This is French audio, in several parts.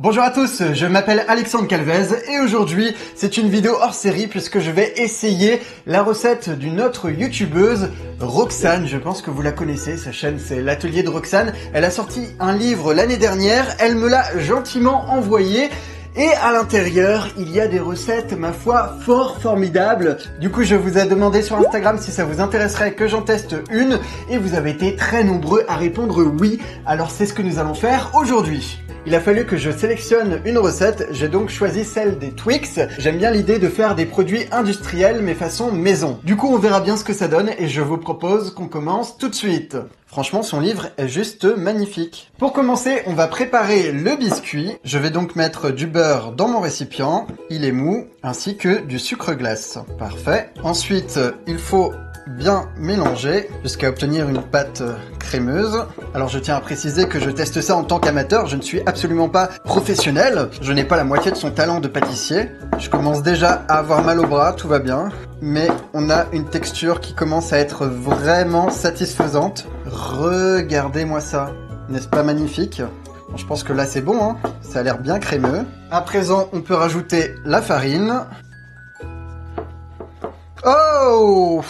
Bonjour à tous, je m'appelle Alexandre Calvez et aujourd'hui c'est une vidéo hors série puisque je vais essayer la recette d'une autre youtubeuse, Roxane. Je pense que vous la connaissez, sa chaîne c'est l'atelier de Roxane. Elle a sorti un livre l'année dernière, elle me l'a gentiment envoyé. Et à l'intérieur, il y a des recettes, ma foi, fort formidables. Du coup, je vous ai demandé sur Instagram si ça vous intéresserait que j'en teste une. Et vous avez été très nombreux à répondre oui. Alors c'est ce que nous allons faire aujourd'hui. Il a fallu que je sélectionne une recette, j'ai donc choisi celle des Twix. J'aime bien l'idée de faire des produits industriels mais façon maison. Du coup, on verra bien ce que ça donne et je vous propose qu'on commence tout de suite. Franchement, son livre est juste magnifique. Pour commencer, on va préparer le biscuit. Je vais donc mettre du beurre dans mon récipient, il est mou, ainsi que du sucre glace. Parfait. Ensuite, il faut bien mélanger jusqu'à obtenir une pâte crémeuse. Alors je tiens à préciser que je teste ça en tant qu'amateur, je ne suis absolument pas professionnel, je n'ai pas la moitié de son talent de pâtissier. Je commence déjà à avoir mal au bras, tout va bien, mais on a une texture qui commence à être vraiment satisfaisante. Regardez-moi ça, n'est-ce pas magnifique? Bon, je pense que là c'est bon, hein, ça a l'air bien crémeux. À présent, on peut rajouter la farine. Oh!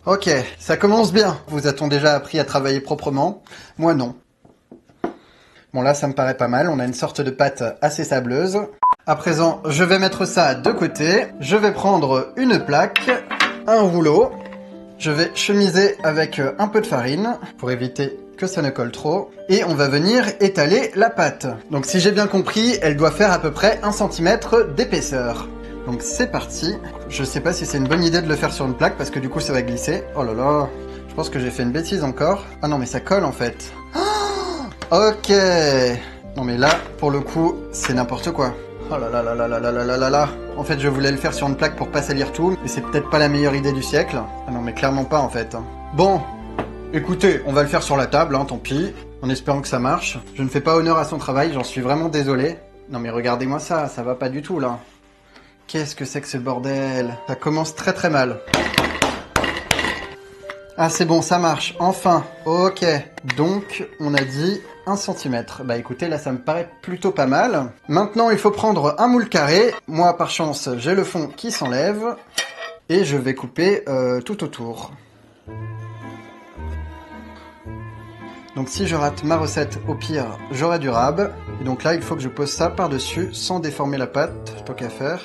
Ok, ça commence bien. Vous a-t-on déjà appris à travailler proprement? Moi non. Bon là, ça me paraît pas mal. On a une sorte de pâte assez sableuse. À présent, je vais mettre ça de côté. Je vais prendre une plaque, un rouleau. Je vais chemiser avec un peu de farine pour éviter que ça ne colle trop. Et on va venir étaler la pâte. Donc si j'ai bien compris, elle doit faire à peu près 1 cm d'épaisseur. Donc c'est parti. Je sais pas si c'est une bonne idée de le faire sur une plaque parce que du coup ça va glisser. Oh là là, je pense que j'ai fait une bêtise encore. Ah non mais ça colle en fait. Oh, ok. Non mais là, pour le coup, c'est n'importe quoi. Oh là là là là là là là là là là. En fait je voulais le faire sur une plaque pour pas salir tout, mais c'est peut-être pas la meilleure idée du siècle. Ah non mais clairement pas en fait. Bon, écoutez, on va le faire sur la table, hein, tant pis. En espérant que ça marche. Je ne fais pas honneur à son travail, j'en suis vraiment désolé. Non mais regardez-moi ça, ça va pas du tout là. Qu'est-ce que c'est que ce bordel? Ça commence très très mal. Ah c'est bon, ça marche, enfin. Ok, donc on a dit 1 cm. Bah écoutez, là ça me paraît plutôt pas mal. Maintenant il faut prendre un moule carré. Moi par chance j'ai le fond qui s'enlève. Et je vais couper tout autour. Donc si je rate ma recette, au pire, j'aurai du rab. Et donc là, il faut que je pose ça par-dessus, sans déformer la pâte, tant qu'à faire.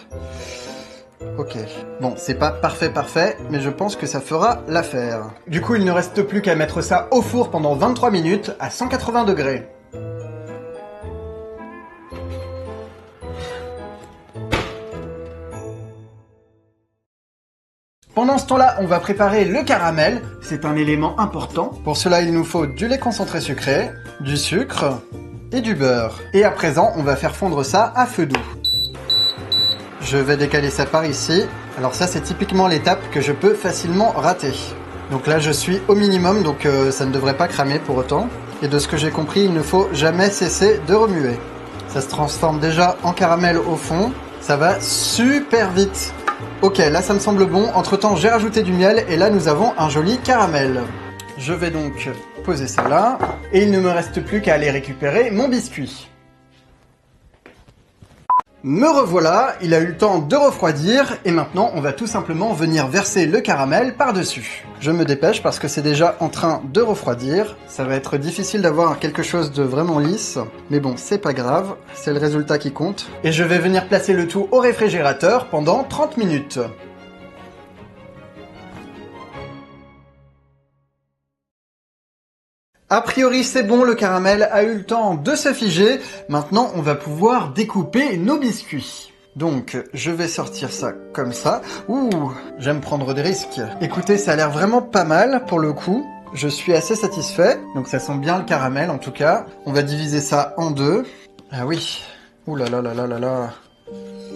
Ok. Bon, c'est pas parfait, mais je pense que ça fera l'affaire. Du coup, il ne reste plus qu'à mettre ça au four pendant 23 minutes à 180 degrés. Pendant ce temps-là, on va préparer le caramel. C'est un élément important. Pour cela, il nous faut du lait concentré sucré, du sucre et du beurre. Et à présent, on va faire fondre ça à feu doux. Je vais décaler ça par ici. Alors ça, c'est typiquement l'étape que je peux facilement rater. Donc là, je suis au minimum, donc ça ne devrait pas cramer pour autant. Et de ce que j'ai compris, il ne faut jamais cesser de remuer. Ça se transforme déjà en caramel au fond. Ça va super vite. Ok, là ça me semble bon. Entre temps, j'ai rajouté du miel et là nous avons un joli caramel. Je vais donc poser ça là. Et il ne me reste plus qu'à aller récupérer mon biscuit. Me revoilà, il a eu le temps de refroidir et maintenant on va tout simplement venir verser le caramel par-dessus. Je me dépêche parce que c'est déjà en train de refroidir. Ça va être difficile d'avoir quelque chose de vraiment lisse, mais bon, c'est pas grave, c'est le résultat qui compte. Et je vais venir placer le tout au réfrigérateur pendant 30 minutes. A priori c'est bon, le caramel a eu le temps de se figer. Maintenant on va pouvoir découper nos biscuits. Donc je vais sortir ça comme ça. Ouh, j'aime prendre des risques. Écoutez, ça a l'air vraiment pas mal pour le coup. Je suis assez satisfait. Donc ça sent bien le caramel en tout cas. On va diviser ça en deux. Ah oui. Ouh là là là là là là.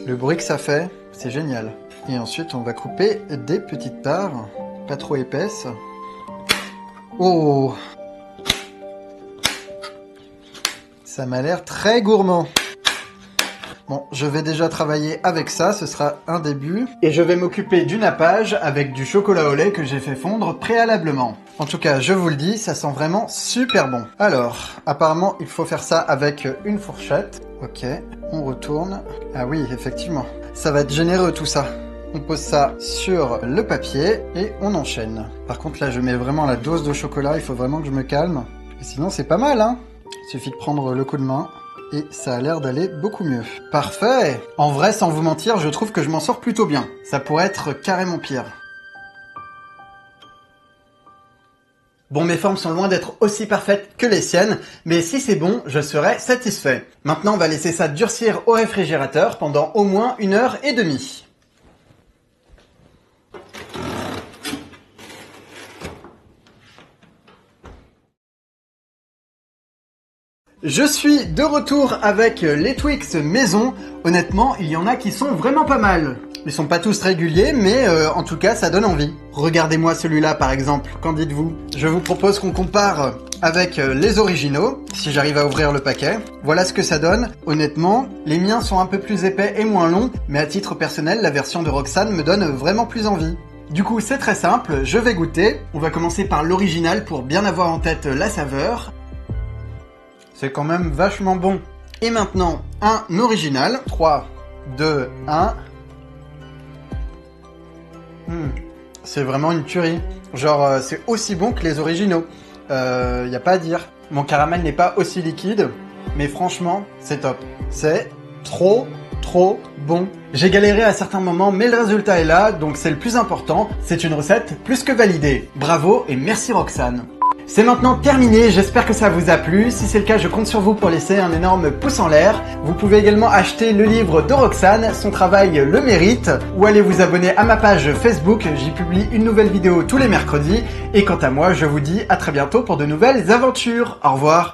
Le bruit que ça fait, c'est génial. Et ensuite on va couper des petites parts. Pas trop épaisses. Oh! Ça m'a l'air très gourmand. Bon, je vais déjà travailler avec ça, ce sera un début. Et je vais m'occuper du nappage avec du chocolat au lait que j'ai fait fondre préalablement. En tout cas, je vous le dis, ça sent vraiment super bon. Alors, apparemment, il faut faire ça avec une fourchette. Ok, on retourne. Ah oui, effectivement, ça va être généreux tout ça. On pose ça sur le papier et on enchaîne. Par contre, là, je mets vraiment la dose de chocolat, il faut vraiment que je me calme. Et sinon, c'est pas mal, hein. Il suffit de prendre le coup de main. Et ça a l'air d'aller beaucoup mieux. Parfait! En vrai, sans vous mentir, je trouve que je m'en sors plutôt bien. Ça pourrait être carrément pire. Bon, mes formes sont loin d'être aussi parfaites que les siennes, mais si c'est bon, je serai satisfait. Maintenant, on va laisser ça durcir au réfrigérateur pendant au moins 1h30. Je suis de retour avec les Twix maison. Honnêtement, il y en a qui sont vraiment pas mal. Ils sont pas tous réguliers, mais en tout cas, ça donne envie. Regardez-moi celui-là par exemple, qu'en dites-vous? Je vous propose qu'on compare avec les originaux, si j'arrive à ouvrir le paquet. Voilà ce que ça donne. Honnêtement, les miens sont un peu plus épais et moins longs, mais à titre personnel, la version de Roxane me donne vraiment plus envie. Du coup, c'est très simple, je vais goûter. On va commencer par l'original pour bien avoir en tête la saveur. C'est quand même vachement bon. Et maintenant, un original. 3, 2, 1. C'est vraiment une tuerie. Genre, c'est aussi bon que les originaux. Y a pas à dire. Mon caramel n'est pas aussi liquide, mais franchement, c'est top. C'est trop bon. J'ai galéré à certains moments, mais le résultat est là, donc c'est le plus important. C'est une recette plus que validée. Bravo et merci Roxane. C'est maintenant terminé, j'espère que ça vous a plu. Si c'est le cas, je compte sur vous pour laisser un énorme pouce en l'air. Vous pouvez également acheter le livre de Roxane, son travail le mérite, ou aller vous abonner à ma page Facebook, j'y publie une nouvelle vidéo tous les mercredis. Et quant à moi, je vous dis à très bientôt pour de nouvelles aventures. Au revoir.